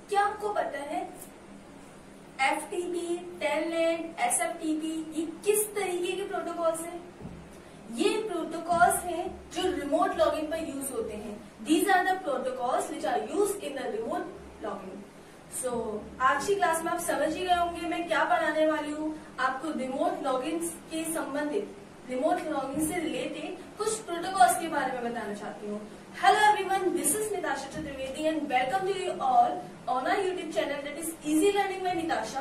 क्या आपको पता है FTP, टेलनेट, SFTP ये किस तरीके के प्रोटोकॉल्स हैं? ये प्रोटोकॉल्स हैं जो रिमोट लॉगिन पर यूज होते हैं। These are the protocols which are use in the remote login. So आज की क्लास में आप समझ ही गए होंगे मैं क्या पढ़ाने वाली हूँ। आपको रिमोट लॉगिन के संबंधित, रिमोट लॉगिन से रिलेटेड कुछ प्रोटोकॉल्स के बारे में बताना चाहती हूँ। Hello everyone, this is Nitasha Chaturvedi and welcome to you all on our YouTube channel that is easy learning by Nitasha.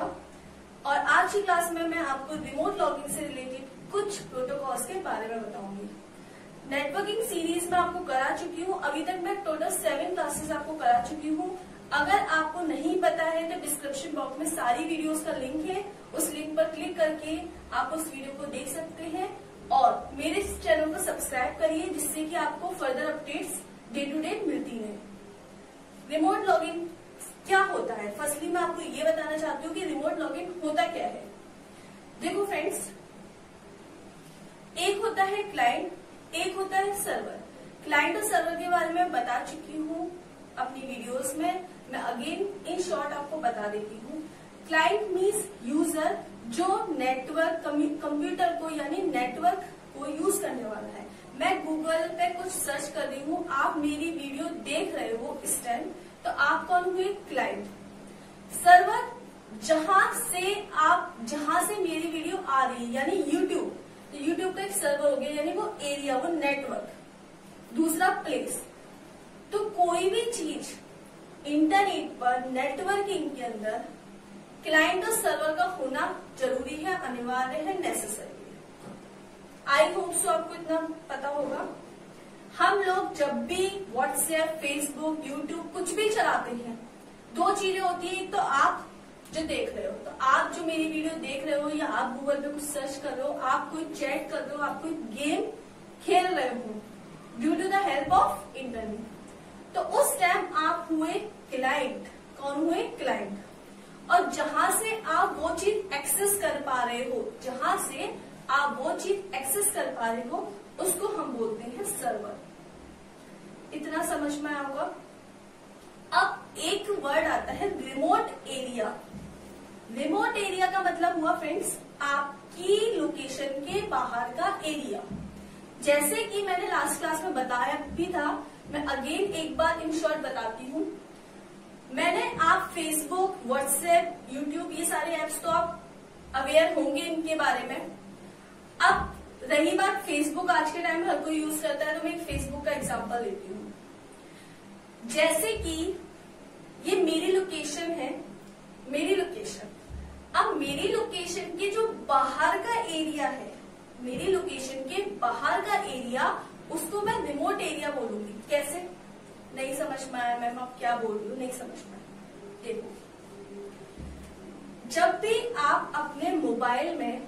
और आज की क्लास में मैं आपको रिमोट लॉगिन से रिलेटेड कुछ प्रोटोकॉल्स के बारे में बताऊंगी। नेटवर्किंग सीरीज में आपको करा चुकी हूँ, अभी तक मैं टोटल 7 क्लासेस आपको करा चुकी हूँ। अगर आपको नहीं पता है तो डिस्क्रिप्शन बॉक्स में सारी वीडियोस का लिंक है, उस लिंक पर क्लिक करके आप उस वीडियो को देख सकते हैं और मेरे इस चैनल को सब्सक्राइब करिए जिससे कि आपको further updates day to day मिलती रहे। रिमोट लॉगिन क्या होता है? फर्स्टली मैं आपको ये बताना चाहती हूँ कि रिमोट लॉगिन होता क्या है। देखो फ्रेंड्स, एक होता है क्लाइंट, एक होता है सर्वर। क्लाइंट और सर्वर के बारे में बता चुकी हूँ अपनी वीडियोस में, मैं अगेन इन शॉर्ट आपको बता देती हूँ। क्लाइंट मीन्स यूजर जो नेटवर्क कंप्यूटर को यानी नेटवर्क को यूज करने वाला है। मैं गूगल पे कुछ सर्च कर रही हूँ, आप मेरी वीडियो देख रहे हो इस टाइम, तो आप कौन हुए? क्लाइंट। सर्वर जहां से मेरी वीडियो आ रही है यानी यूट्यूब, तो यूट्यूब का एक सर्वर हो गया यानी वो एरिया, वो नेटवर्क। दूसरा प्लेस, तो कोई भी चीज इंटरनेट पर नेटवर्किंग के अंदर क्लाइंट और सर्वर का होना जरूरी है, अनिवार्य है, नेसेसरी है। आई होप सो आपको इतना पता होगा। हम लोग जब भी व्हाट्सएप, फेसबुक, यूट्यूब कुछ भी चलाते हैं, दो चीजें होती है। तो आप जो देख रहे हो, तो आप जो मेरी वीडियो देख रहे हो या आप गूगल पे कुछ सर्च कर रहे हो, आप कोई चैट कर रहे हो, आप कोई गेम खेल रहे हो due to the help of internet, तो उस टाइम आप हुए क्लाइंट। कौन हुए? क्लाइंट। और जहां से आप वो चीज एक्सेस कर पा रहे हो, उसको हम बोलते हैं सर्वर। इतना समझ में आया होगा। अब एक वर्ड आता है रिमोट एरिया। रिमोट एरिया का मतलब हुआ फ्रेंड्स आपकी लोकेशन के बाहर का एरिया। जैसे कि मैंने लास्ट क्लास में बताया भी था, मैं अगेन एक बार इन शॉर्ट बताती हूँ। आप फेसबुक, व्हाट्सएप, यूट्यूब ये सारे ऐप्स तो आप अवेयर होंगे इनके बारे में। अब रही बात फेसबुक, आज के टाइम में हर कोई यूज करता है, तो मैं एक फेसबुक का एग्जांपल लेती हूँ। जैसे कि ये मेरी लोकेशन है, मेरी लोकेशन। अब मेरी लोकेशन के जो बाहर का एरिया है, मेरी लोकेशन के बाहर का एरिया, उसको मैं रिमोट एरिया बोलूंगी। कैसे? नहीं समझ में आया मैम आप क्या बोल रही हो? नहीं समझ में आया। देखो, जब भी आप अपने मोबाइल में,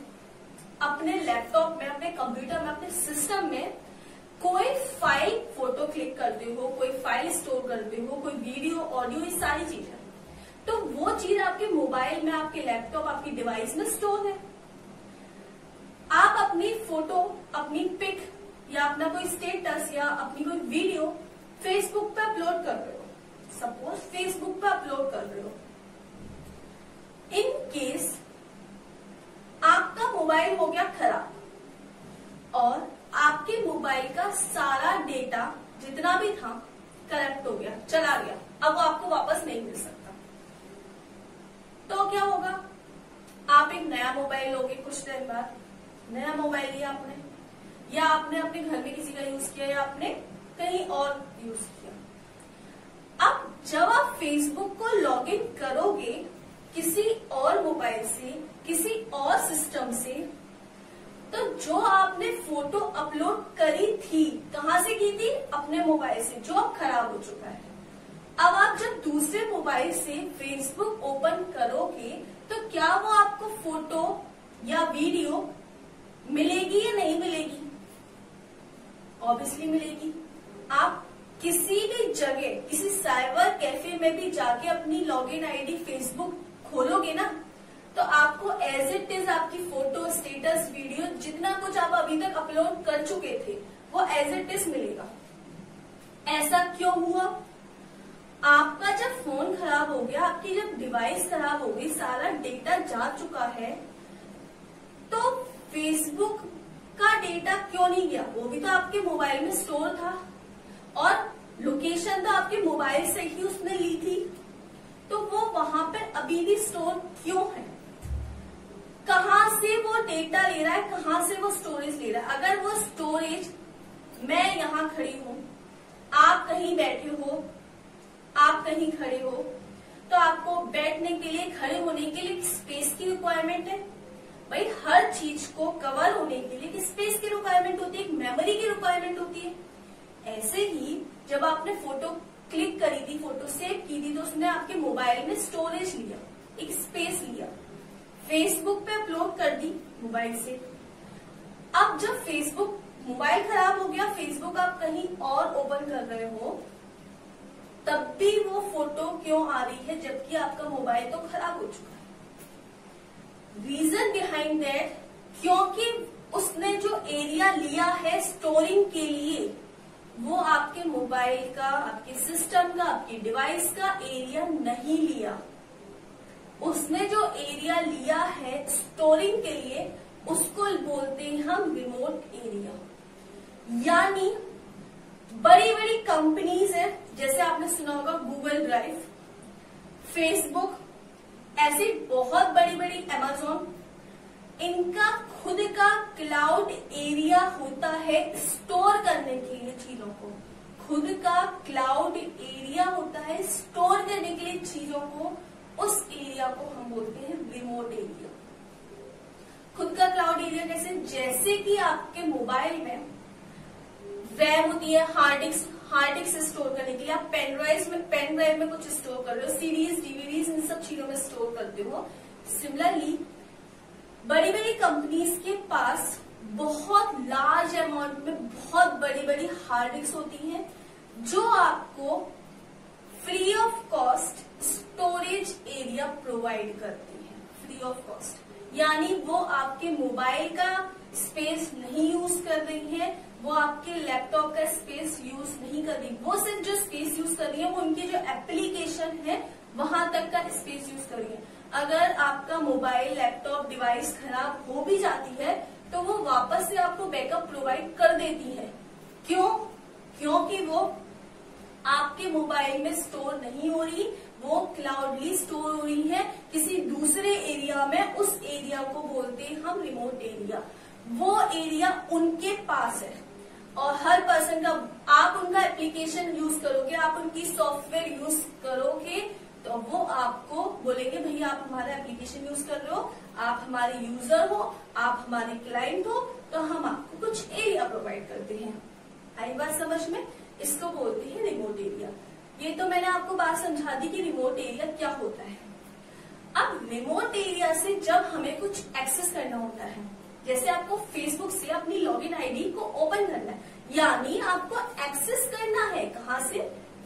अपने लैपटॉप में, अपने कंप्यूटर में, अपने सिस्टम में कोई फाइल, फोटो क्लिक करते हो, कोई फाइल स्टोर करते हो, कोई वीडियो, ऑडियो, ये सारी चीजें, तो वो चीज आपके मोबाइल में, आपके लैपटॉप, आपकी डिवाइस में स्टोर है। आप अपनी फोटो, अपनी पिक या अपना कोई स्टेटस या अपनी कोई वीडियो फेसबुक पे अपलोड कर रहे हो, सपोज फेसबुक पे अपलोड कर रहे हो। इन केस आपका मोबाइल हो गया खराब और आपके मोबाइल का सारा डेटा जितना भी था करप्ट हो गया, चला गया, अब वो आपको वापस नहीं मिल सकता, तो क्या होगा? आप एक नया मोबाइल लोगे कुछ टाइम बाद। नया मोबाइल लिया आपने, या आपने अपने घर में किसी का यूज किया, या आपने कहीं और यूज किया। अब जब आप फेसबुक को लॉग इन करोगे किसी और मोबाइल से, किसी और सिस्टम से, तो जो आपने फोटो अपलोड करी थी, कहां से की थी? अपने मोबाइल से, जो अब खराब हो चुका है। अब आप जब दूसरे मोबाइल से फेसबुक ओपन करोगे, तो क्या वो आपको फोटो या वीडियो मिलेगी या नहीं मिलेगी? ऑब्वियसली मिलेगी। आप किसी भी जगह, किसी साइबर कैफे में भी जाके अपनी लॉगिन आईडी फेसबुक खोलोगे ना, तो आपको एज इट इज आपकी फोटो, स्टेटस, वीडियो, जितना कुछ आप अभी तक अपलोड कर चुके थे, वो एज इट इज मिलेगा। ऐसा क्यों हुआ? आपका जब फोन खराब हो गया, आपकी जब डिवाइस खराब हो गई, सारा डेटा जा चुका है, तो फेसबुक का डेटा क्यों नहीं गया? वो भी तो आपके मोबाइल में स्टोर था और लोकेशन तो आपके मोबाइल से ही उसने ली थी, तो वो वहां पे अभी भी स्टोर क्यों है? कहाँ से वो डेटा ले रहा है, कहाँ से वो स्टोरेज ले रहा है? अगर वो स्टोरेज, मैं यहाँ खड़ी हूं, आप कहीं बैठे हो, आप कहीं खड़े हो, तो आपको बैठने के लिए, खड़े होने के लिए स्पेस की रिक्वायरमेंट है। भाई हर चीज को कवर होने के लिए स्पेस की रिक्वायरमेंट होती है, एक मेमोरी की रिक्वायरमेंट होती है। ऐसे ही जब आपने फोटो क्लिक करी थी, फोटो सेव की थी, तो उसने आपके मोबाइल में स्टोरेज लिया, एक स्पेस लिया, फेसबुक पे अपलोड कर दी मोबाइल से। अब जब फेसबुक, मोबाइल खराब हो गया, फेसबुक आप कहीं और ओपन कर रहे हो, तब भी वो फोटो क्यों आ रही है जबकि आपका मोबाइल तो खराब हो चुका है? रीजन बिहाइंड दैट, क्योंकि उसने जो एरिया लिया है स्टोरिंग के लिए, वो आपके मोबाइल का, आपके सिस्टम का, आपकी डिवाइस का एरिया नहीं लिया। उसने जो एरिया लिया है स्टोरिंग के लिए, उसको बोलते हैं हम रिमोट एरिया। यानी बड़ी बड़ी कंपनीज है, जैसे आपने सुना होगा गूगल ड्राइव, फेसबुक, ऐसी बहुत बड़ी बड़ी, अमेज़न, इनका खुद का क्लाउड एरिया होता है स्टोर करने के लिए चीजों को। खुद का क्लाउड एरिया होता है स्टोर करने के लिए चीजों को। उस एरिया को हम बोलते हैं रिमोट एरिया। खुद का क्लाउड एरिया कैसे? जैसे कि आपके मोबाइल में रैम होती है, हार्ड डिस्क स्टोर करने के लिए, आप पेन ड्राइव में कुछ स्टोर कर रहे हो, सीडीज, डीवीडीज, इन सब चीजों में स्टोर करते हो। सिमिलरली बड़ी बड़ी कंपनीज के पास बहुत लार्ज अमाउंट में बहुत बड़ी बड़ी हार्ड डिस्क होती हैं, जो आपको free of cost storage area provide करती है। फ्री ऑफ कॉस्ट यानी वो आपके मोबाइल का स्पेस नहीं यूज कर रही है, वो आपके लैपटॉप का स्पेस यूज नहीं कर रही, वो सिर्फ जो स्पेस यूज कर रही है वो उनकी जो एप्लीकेशन है वहां तक का स्पेस यूज कर रही है। अगर आपका मोबाइल, लैपटॉप, डिवाइस खराब हो भी जाती है तो वो वापस से आपको बैकअप प्रोवाइड कर देती है। क्यों? क्योंकि वो आपके मोबाइल में स्टोर नहीं हो रही, वो क्लाउडली स्टोर हो रही है किसी दूसरे एरिया में। उस एरिया को बोलते हैं हम रिमोट एरिया। वो एरिया उनके पास है और हर पर्सन का, आप उनका एप्लीकेशन यूज करोगे, आप उनकी सॉफ्टवेयर यूज करोगे, तो वो आपको बोलेंगे भैया आप हमारा एप्लीकेशन यूज कर रहे हो, आप हमारे यूजर हो, आप हमारे क्लाइंट हो, तो हम आपको कुछ एरिया प्रोवाइड करते हैं। आई बात समझ में? इसको बोलते हैं रिमोट एरिया। ये तो मैंने आपको बात समझा दी कि रिमोट एरिया क्या होता है। अब रिमोट एरिया से जब हमें कुछ एक्सेस करना होता है, जैसे आपको फेसबुक से अपनी लॉगिन आईडी को ओपन करना है, यानी आपको एक्सेस करना है, कहाँ से?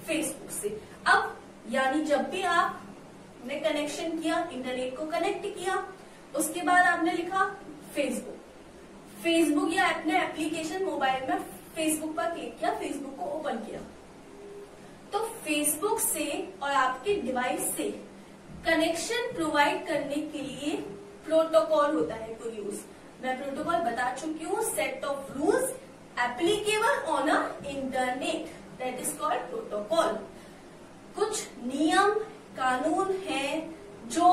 फेसबुक से। अब यानी जब भी आपने कनेक्शन किया, इंटरनेट को कनेक्ट किया, उसके बाद आपने लिखा फेसबुक या अपने एप्लीकेशन मोबाइल में फेसबुक पर क्लिक किया, फेसबुक को ओपन किया, तो फेसबुक से और आपके डिवाइस से कनेक्शन प्रोवाइड करने के लिए प्रोटोकॉल होता है कोई यूज। मैं प्रोटोकॉल बता चुकी हूँ, set of rules applicable on a internet, that is called protocol. कुछ नियम कानून हैं जो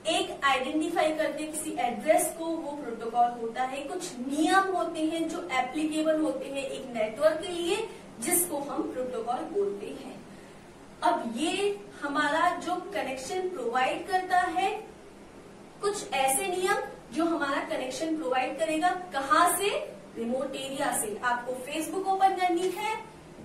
एक आइडेंटिफाई करते हैं किसी एड्रेस को, वो प्रोटोकॉल होता है। कुछ नियम होते हैं जो एप्लीकेबल होते हैं एक नेटवर्क के लिए, जिसको हम प्रोटोकॉल बोलते हैं। अब ये हमारा जो कनेक्शन प्रोवाइड करता है, कुछ ऐसे नियम जो हमारा कनेक्शन प्रोवाइड करेगा, कहाँ से? रिमोट एरिया से। आपको फेसबुक ओपन करनी है,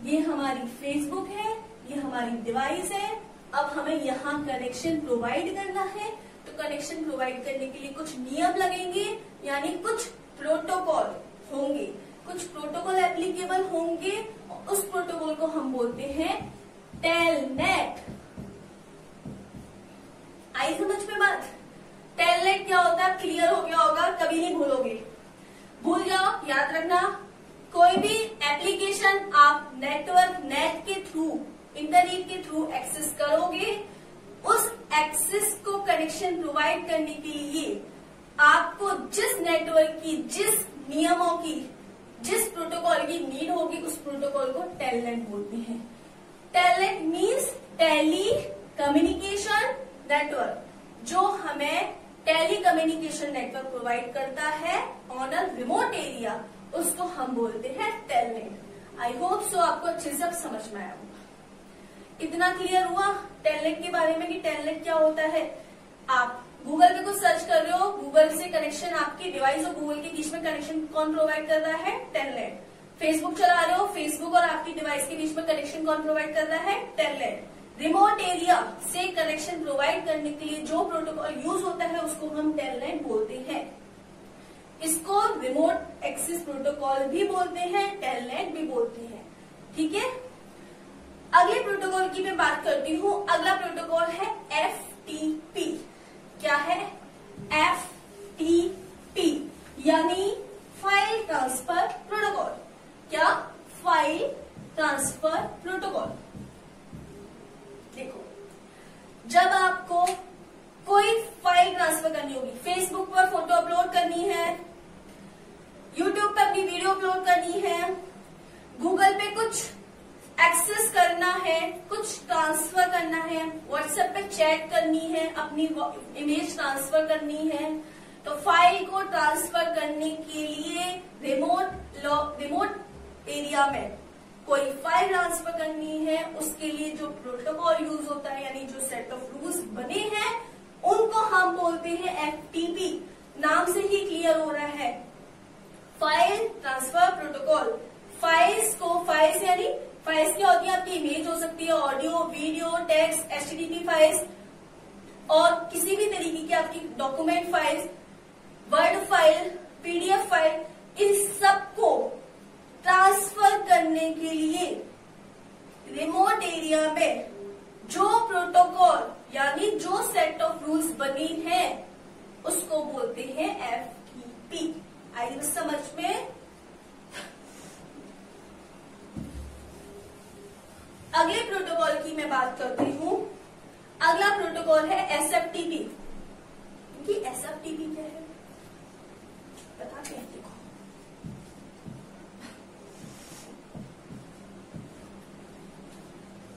ये हमारी फेसबुक है, ये हमारी डिवाइस है। अब हमें यहाँ कनेक्शन प्रोवाइड करना है, तो कनेक्शन प्रोवाइड करने के लिए कुछ नियम लगेंगे, यानी कुछ प्रोटोकॉल होंगे, कुछ प्रोटोकॉल एप्लीकेबल होंगे, और उस प्रोटोकॉल को हम बोलते हैं टेलनेट। आई समझ में बात? टेलनेट क्या होता है? क्लियर हो गया होगा, कभी नहीं भूलोगे। भूल जाओ, याद रखना, कोई भी एप्लीकेशन आप नेटवर्क, नेट के थ्रू इंटरनेट के थ्रू एक्सेस करोगे, उस एक्सेस को कनेक्शन प्रोवाइड करने के लिए आपको जिस नेटवर्क की, जिस नियमों की, जिस प्रोटोकॉल की नीड होगी, उस प्रोटोकॉल को टेलनेट बोलते हैं। Telnet means tele communication network, जो हमें टेली कम्युनिकेशन नेटवर्क प्रोवाइड करता है ऑन अ रिमोट एरिया, उसको हम बोलते हैं टेलनेट। आई होप सो आपको अच्छे से अब समझ में आया होगा। इतना क्लियर हुआ टेलनेट के बारे में कि टेलनेट क्या होता है। आप गूगल पे कुछ सर्च कर रहे हो, गूगल से कनेक्शन आपके डिवाइस और गूगल के बीच में कनेक्शन कौन प्रोवाइड कर रहा है? टेलनेट। फेसबुक चला रहे हो, फेसबुक और आपकी डिवाइस के बीच में कनेक्शन कौन प्रोवाइड कर रहा है? टेलनेट। रिमोट एरिया से कनेक्शन प्रोवाइड करने के लिए जो प्रोटोकॉल यूज होता है उसको हम टेलनेट बोलते हैं। इसको रिमोट एक्सेस प्रोटोकॉल भी बोलते हैं, टेलनेट भी बोलते हैं। ठीक है, अगले प्रोटोकॉल की मैं बात करती हूँ। अगला प्रोटोकॉल है FTP। क्या है? FTP यानी फाइल ट्रांसफर प्रोटोकॉल। क्या? File transfer protocol. देखो, जब आपको कोई फाइल ट्रांसफर करनी होगी, फेसबुक पर फोटो अपलोड करनी है, यूट्यूब पे अपनी वीडियो अपलोड करनी है, गूगल पे कुछ एक्सेस करना है, कुछ ट्रांसफर करना है, व्हाट्सएप पे चैट करनी है, अपनी इमेज ट्रांसफर करनी है, तो फाइल को ट्रांसफर करने के लिए रिमोट एरिया में कोई फाइल ट्रांसफर करनी है, उसके लिए जो प्रोटोकॉल यूज होता है, यानी जो सेट ऑफ रूल्स बने हैं, उनको हम बोलते हैं FTP। नाम से ही क्लियर हो रहा है, फाइल ट्रांसफर प्रोटोकॉल। फाइल्स यानी फाइल्स क्या होती है? आपकी इमेज हो सकती है, audio, video, text, HTTP files, और किसी भी तरीके की आपकी document files, word file, PDF file, इन सबको ट्रांसफर करने के लिए रिमोट एरिया में जो प्रोटोकॉल यानी जो सेट ऑफ रूल्स बनी है उसको बोलते हैं FTP। आई समझ में? अगले प्रोटोकॉल की मैं बात करती हूँ। अगला प्रोटोकॉल है SFTP। कि SFTP क्या है बताते हैं।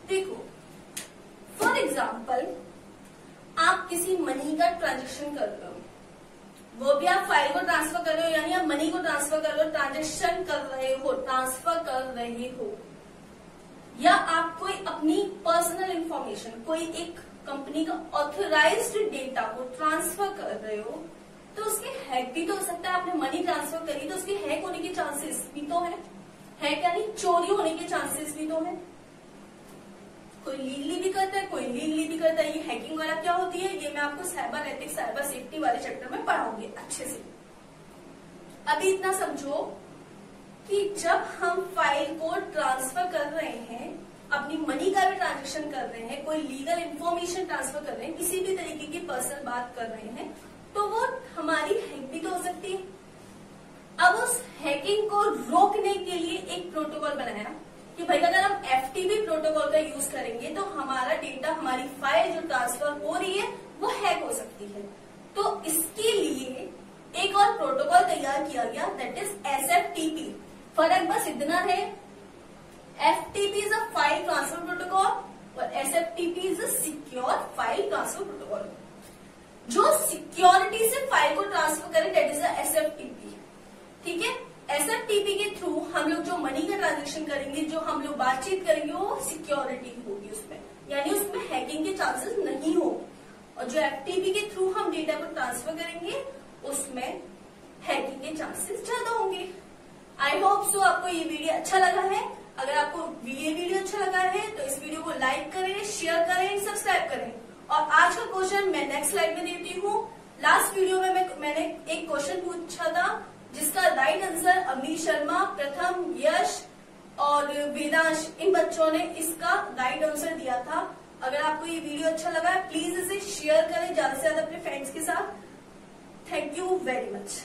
देखो, फॉर एग्जाम्पल आप किसी मनी का ट्रांजेक्शन कर रहे हो, वो भी आप फाइल को ट्रांसफर कर रहे हो, यानी आप मनी को ट्रांसफर कर रहे हो, ट्रांजेक्शन कर रहे हो, ट्रांसफर कर रहे हो, या आप कोई अपनी पर्सनल इंफॉर्मेशन, कोई एक कंपनी का ऑथराइज्ड डेटा को ट्रांसफर कर रहे हो, तो उसके हैक भी तो हो सकता है। आपने मनी ट्रांसफर करी तो उसके हैक होने के चांसेस भी तो है। हैक यानी चोरी होने के चांसेस भी तो है। कोई लीगली भी करता है, कोई लीगली भी करता है। ये हैकिंग वाला क्या होती है, ये मैं आपको साइबर एथिक्स, साइबर सेफ्टी वाले चैप्टर में पढ़ाऊंगी अच्छे से। अभी इतना समझो कि जब हम फाइल को ट्रांसफर कर रहे हैं, अपनी मनी का भी ट्रांजेक्शन कर रहे हैं, कोई लीगल इंफॉर्मेशन ट्रांसफर कर रहे हैं, किसी भी तरीके की पर्सनल बात कर रहे हैं, तो वो हमारी हैक भी तो हो सकती है। अब उस हैकिंग को रोकने के लिए एक प्रोटोकॉल बनाया कि भाई अगर हम FTP प्रोटोकॉल का यूज करेंगे तो हमारा डेटा, हमारी फाइल जो ट्रांसफर हो रही है वो हैक हो सकती है। तो इसके लिए एक और प्रोटोकॉल तैयार किया गया, दैट इज SFTP। फर्क बस इतना है, FTP is a file transfer protocol और SFTP is a secure file transfer protocol. जो सिक्योरिटी से फाइल को ट्रांसफर करे दैट इज अ SFTP। ठीक है, SFTP के थ्रू हम लोग जो मनी का ट्रांजेक्शन करेंगे, जो हम लोग बातचीत करेंगे, वो सिक्योरिटी होगी उसमें, यानी उसमें हैकिंग के चांसेस नहीं हो। और जो FTP के थ्रू हम डेटा को ट्रांसफर करेंगे उसमें हैकिंग के चांसेस ज्यादा होंगे। आई होप सो आपको ये वीडियो अच्छा लगा है। अगर आपको ये वीडियो अच्छा लगा है तो इस वीडियो को लाइक करें, शेयर करें, सब्सक्राइब करें। और आज का क्वेश्चन मैं नेक्स्ट स्लाइड में देती हूँ। लास्ट वीडियो में मैंने एक क्वेश्चन पूछा था जिसका राइट आंसर अमीर शर्मा, प्रथम, यश और वेदांश, इन बच्चों ने इसका राइट आंसर दिया था। अगर आपको ये वीडियो अच्छा लगा है प्लीज इसे शेयर करें ज्यादा से ज्यादा अपने फ्रेंड्स के साथ। Thank you very much.